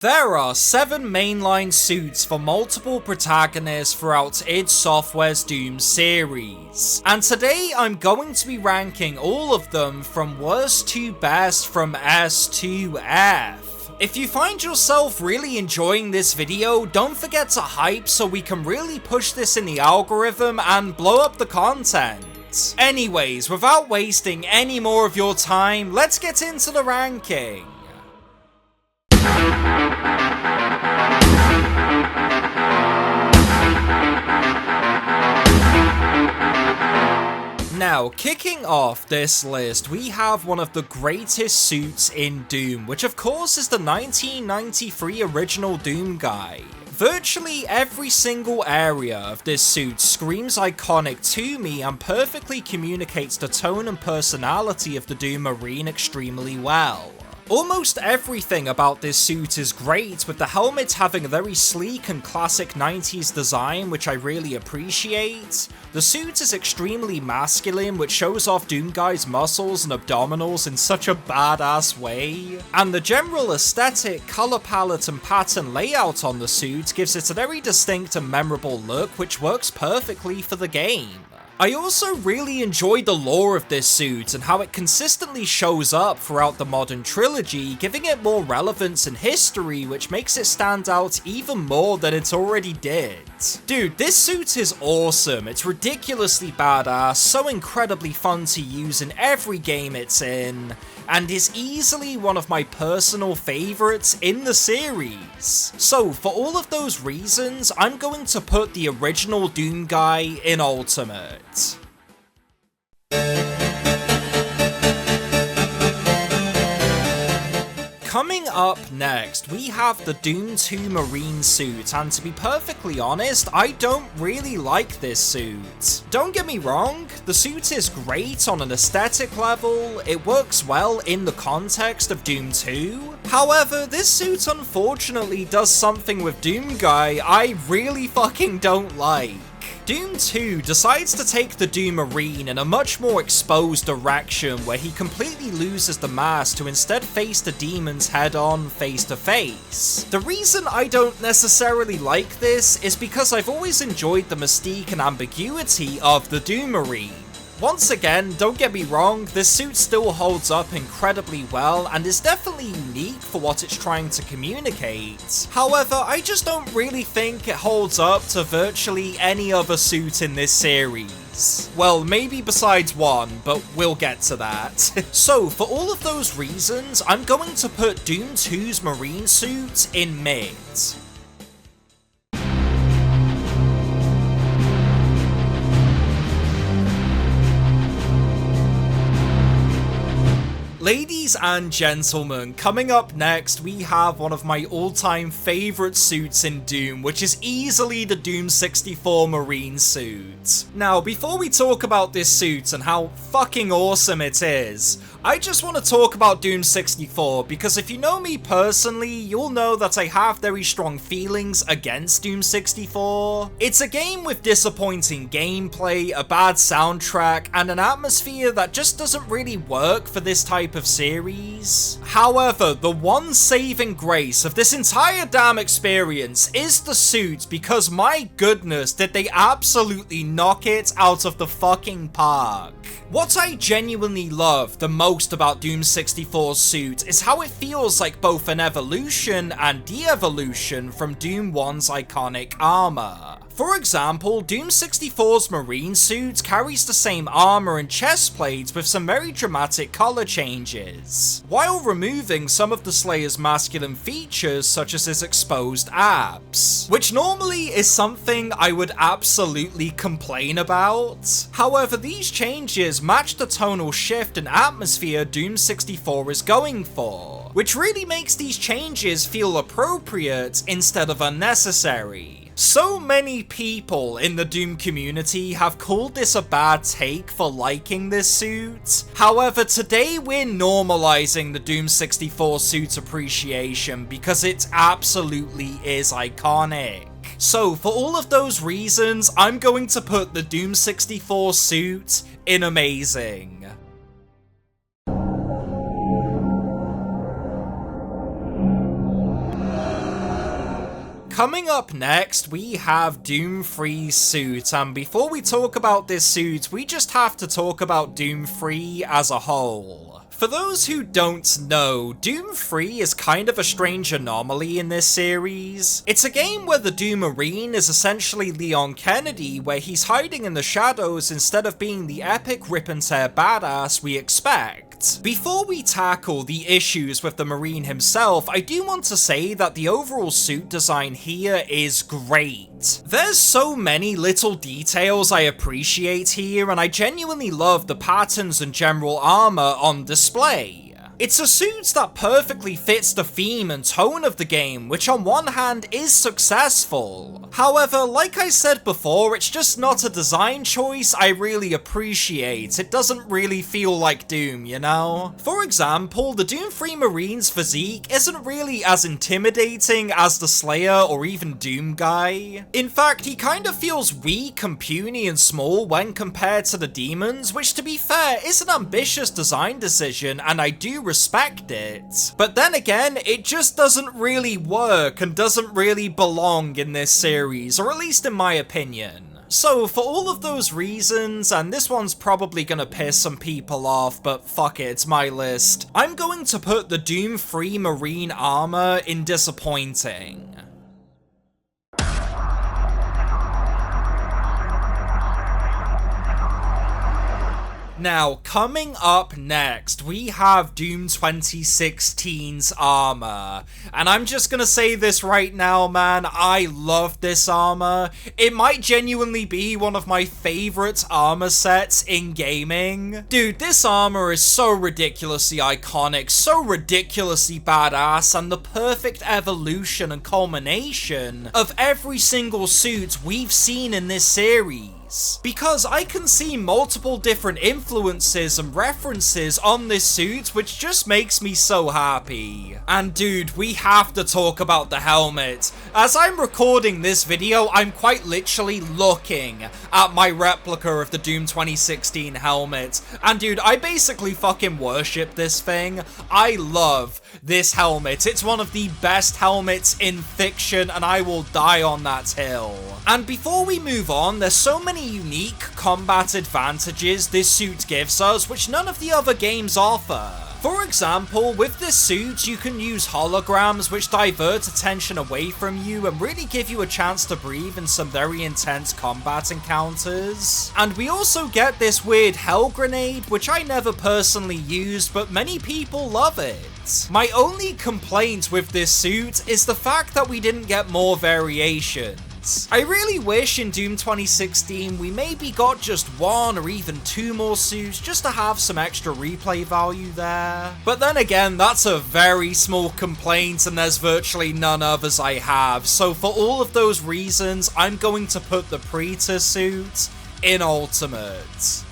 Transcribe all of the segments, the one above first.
There are 7 mainline suits for multiple protagonists throughout id Software's Doom series, and today I'm going to be ranking all of them from worst to best from S to F. If you find yourself really enjoying this video, don't forget to hype so we can really push this in the algorithm and blow up the content. Anyways, without wasting any more of your time, let's get into the ranking. Now, kicking off this list, we have one of the greatest suits in Doom, which of course is the 1993 original Doom guy. Virtually every single area of this suit screams iconic to me and perfectly communicates the tone and personality of the Doom Marine extremely well. Almost everything about this suit is great, with the helmet having a very sleek and classic 90s design, which I really appreciate. The suit is extremely masculine, which shows off Doom Guy's muscles and abdominals in such a badass way. And the general aesthetic, color palette and pattern layout on the suit gives it a very distinct and memorable look, which works perfectly for the game. I also really enjoy the lore of this suit and how it consistently shows up throughout the modern trilogy, giving it more relevance and history, which makes it stand out even more than it already did. Dude, this suit is awesome. It's ridiculously badass, so incredibly fun to use in every game it's in, and is easily one of my personal favorites in the series. So for all of those reasons, I'm going to put the original Doom guy in Ultimate. Coming up next, we have the Doom 2 Marine suit, and to be perfectly honest, I don't really like this suit. Don't get me wrong, the suit is great on an aesthetic level, it works well in the context of Doom 2. However, this suit unfortunately does something with Doom Guy I really fucking don't like. Doom 2 decides to take the Doom Marine in a much more exposed direction, where he completely loses the mask to instead face the demons head-on, face-to-face. The reason I don't necessarily like this is because I've always enjoyed the mystique and ambiguity of the Doom Marine. Once again, don't get me wrong, this suit still holds up incredibly well and is definitely unique for what it's trying to communicate. However, I just don't really think it holds up to virtually any other suit in this series. Well, maybe besides one, but we'll get to that. So, for all of those reasons, I'm going to put Doom 2's Marine suit in mid. Ladies and gentlemen, coming up next, we have one of my all-time favorite suits in Doom, which is easily the Doom 64 Marine suit. Now, before we talk about this suit and how fucking awesome it is, I just want to talk about Doom 64, because if you know me personally, you'll know that I have very strong feelings against Doom 64. It's a game with disappointing gameplay, a bad soundtrack, and an atmosphere that just doesn't really work for this type of series. However, the one saving grace of this entire damn experience is the suit, because my goodness, did they absolutely knock it out of the fucking park. What I genuinely love the most about Doom 64's suit is how it feels like both an evolution and de-evolution from Doom 1's iconic armor. For example, Doom 64's Marine suit carries the same armor and chest plates with some very dramatic color changes, while removing some of the Slayer's masculine features such as his exposed abs, which normally is something I would absolutely complain about. However, these changes match the tonal shift and atmosphere Doom 64 is going for, which really makes these changes feel appropriate instead of unnecessary. So many people in the Doom community have called this a bad take for liking this suit. However, today we're normalizing the Doom 64 suit appreciation because it absolutely is iconic. So for all of those reasons, I'm going to put the Doom 64 suit in amazing. Coming up next, we have Doom 3's suit, and before we talk about this suit, we just have to talk about Doom 3 as a whole. For those who don't know, Doom 3 is kind of a strange anomaly in this series. It's a game where the Doom Marine is essentially Leon Kennedy, where he's hiding in the shadows instead of being the epic rip and tear badass we expect. Before we tackle the issues with the Marine himself, I do want to say that the overall suit design here is great. There's so many little details I appreciate here, and I genuinely love the patterns and general armor on display. It's a suit that perfectly fits the theme and tone of the game, which on one hand is successful. However, like I said before, it's just not a design choice I really appreciate. It doesn't really feel like Doom, you know? For example, the Doom 3 Marine's physique isn't really as intimidating as the Slayer or even Doom guy. In fact, he kind of feels weak and puny and small when compared to the demons, which to be fair is an ambitious design decision and I do respect it. But then again, it just doesn't really work and doesn't really belong in this series, or at least in my opinion. So for all of those reasons, and this one's probably gonna piss some people off, but fuck it, it's my list, I'm going to put the Doom 3 Marine armor in disappointing. Now, coming up next, we have Doom 2016's armor. And I'm just gonna say this right now, man, I love this armor. It might genuinely be one of my favorite armor sets in gaming. Dude, this armor is so ridiculously iconic, so ridiculously badass, and the perfect evolution and culmination of every single suit we've seen in this series. Because I can see multiple different influences and references on this suit, which just makes me so happy. And dude, we have to talk about the helmet. As I'm recording this video, I'm quite literally looking at my replica of the Doom 2016 helmet. And dude, I basically fucking worship this thing. I love this helmet. It's one of the best helmets in fiction, and I will die on that hill. And before we move on, there's so many unique combat advantages this suit gives us, which none of the other games offer. For example, with this suit, you can use holograms which divert attention away from you and really give you a chance to breathe in some very intense combat encounters. And we also get this weird hell grenade, which I never personally used, but many people love it. My only complaint with this suit is the fact that we didn't get more variations. I really wish in Doom 2016 we maybe got just one or even two more suits just to have some extra replay value there. But then again, that's a very small complaint and there's virtually none others I have, so for all of those reasons, I'm going to put the Pretor suit in Ultimate.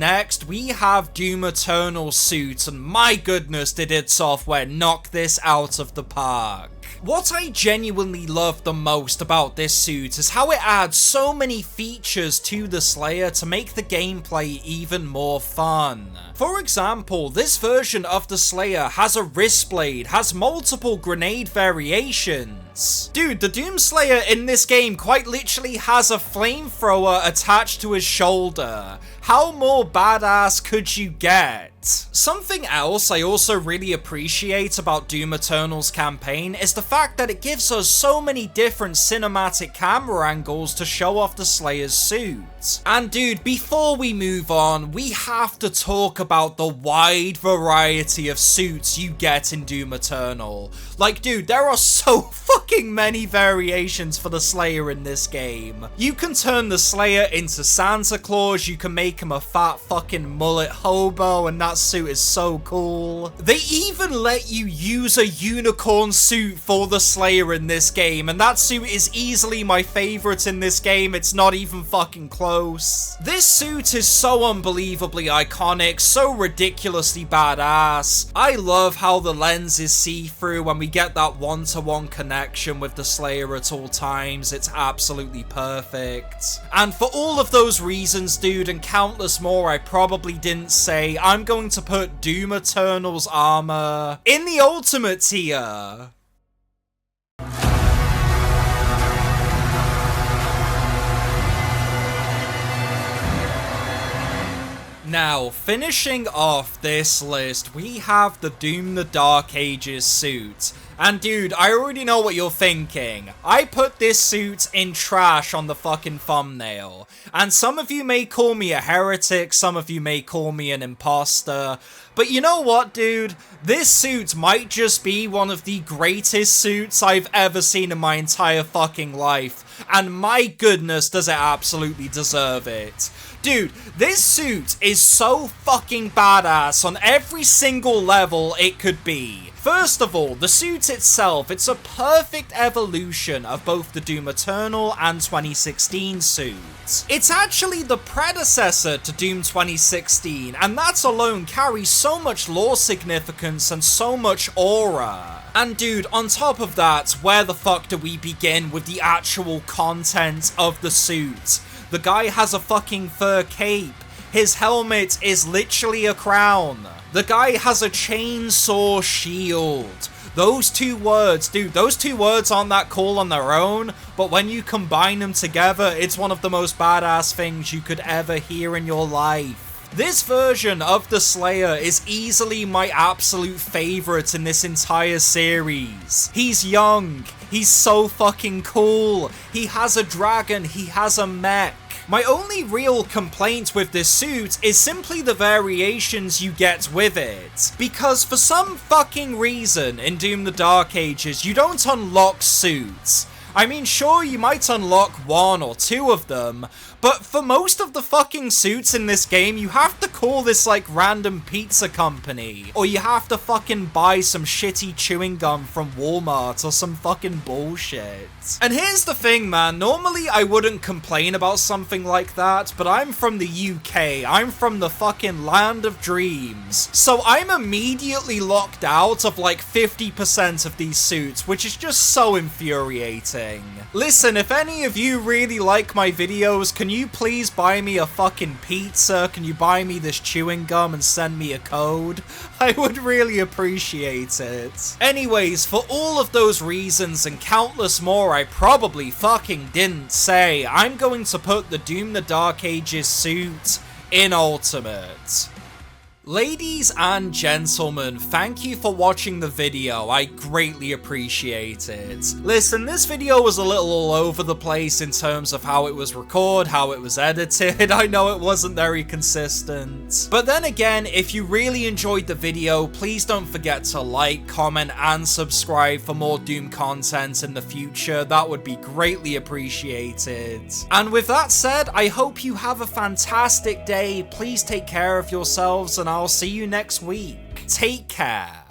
Next, we have Doom Eternal suit, and my goodness did id Software knock this out of the park. What I genuinely love the most about this suit is how it adds so many features to the Slayer to make the gameplay even more fun. For example, this version of the Slayer has a wrist blade, has multiple grenade variations. Dude, the Doomslayer in this game quite literally has a flamethrower attached to his shoulder. How more badass could you get? Something else I also really appreciate about Doom Eternal's campaign is the fact that it gives us so many different cinematic camera angles to show off the Slayer's suit. And dude, before we move on, we have to talk about the wide variety of suits you get in Doom Eternal. Like dude, there are so fucking many variations for the Slayer in this game. You can turn the Slayer into Santa Claus, you can make him a fat fucking mullet hobo, and that's that suit is so cool. They even let you use a unicorn suit for the Slayer in this game, and that suit is easily my favorite in this game. It's not even fucking close. This suit is so unbelievably iconic, so ridiculously badass. I love how the lens is see-through when we get that one-to-one connection with the Slayer at all times. It's absolutely perfect. And for all of those reasons, dude, and countless more I probably didn't say, I'm going to put Doom Eternal's armor in the ultimate tier. Now, finishing off this list, we have the Doom the Dark Ages suit. And dude, I already know what you're thinking. I put this suit in trash on the fucking thumbnail. And some of you may call me a heretic, some of you may call me an imposter. But you know what, dude? This suit might just be one of the greatest suits I've ever seen in my entire fucking life. And my goodness, does it absolutely deserve it. Dude, this suit is so fucking badass on every single level it could be. First of all, the suit itself, it's a perfect evolution of both the Doom Eternal and 2016 suits. It's actually the predecessor to Doom 2016, and that alone carries so much lore significance and so much aura. And dude, on top of that, where the fuck do we begin with the actual content of the suit? The guy has a fucking fur cape. His helmet is literally a crown. The guy has a chainsaw shield. Those two words, dude, those two words aren't that cool on their own, but when you combine them together, it's one of the most badass things you could ever hear in your life. This version of the Slayer is easily my absolute favorite in this entire series. He's young. He's so fucking cool. He has a dragon. He has a mech. My only real complaint with this suit is simply the variations you get with it. Because for some fucking reason in Doom the Dark Ages, you don't unlock suits. I mean, sure, you might unlock one or two of them, but for most of the fucking suits in this game, you have to call this like random pizza company, or you have to fucking buy some shitty chewing gum from Walmart or some fucking bullshit. And here's the thing, man, normally I wouldn't complain about something like that, but I'm from the UK, I'm from the fucking land of dreams, so I'm immediately locked out of like 50% of these suits, which is just so infuriating. Listen, if any of you really like my videos, can you please buy me a fucking pizza? Can you buy me this chewing gum and send me a code? I would really appreciate it. Anyways, for all of those reasons and countless more I probably fucking didn't say, I'm going to put the Doom the Dark Ages suit in Ultimate. Ladies and gentlemen, thank you for watching the video, I greatly appreciate it. Listen, this video was a little all over the place in terms of how it was recorded, how it was edited. I know it wasn't very consistent. But then again, if you really enjoyed the video, please don't forget to like, comment, and subscribe for more Doom content in the future. That would be greatly appreciated. And with that said, I hope you have a fantastic day. Please take care of yourselves, and I'll see you next week. Take care.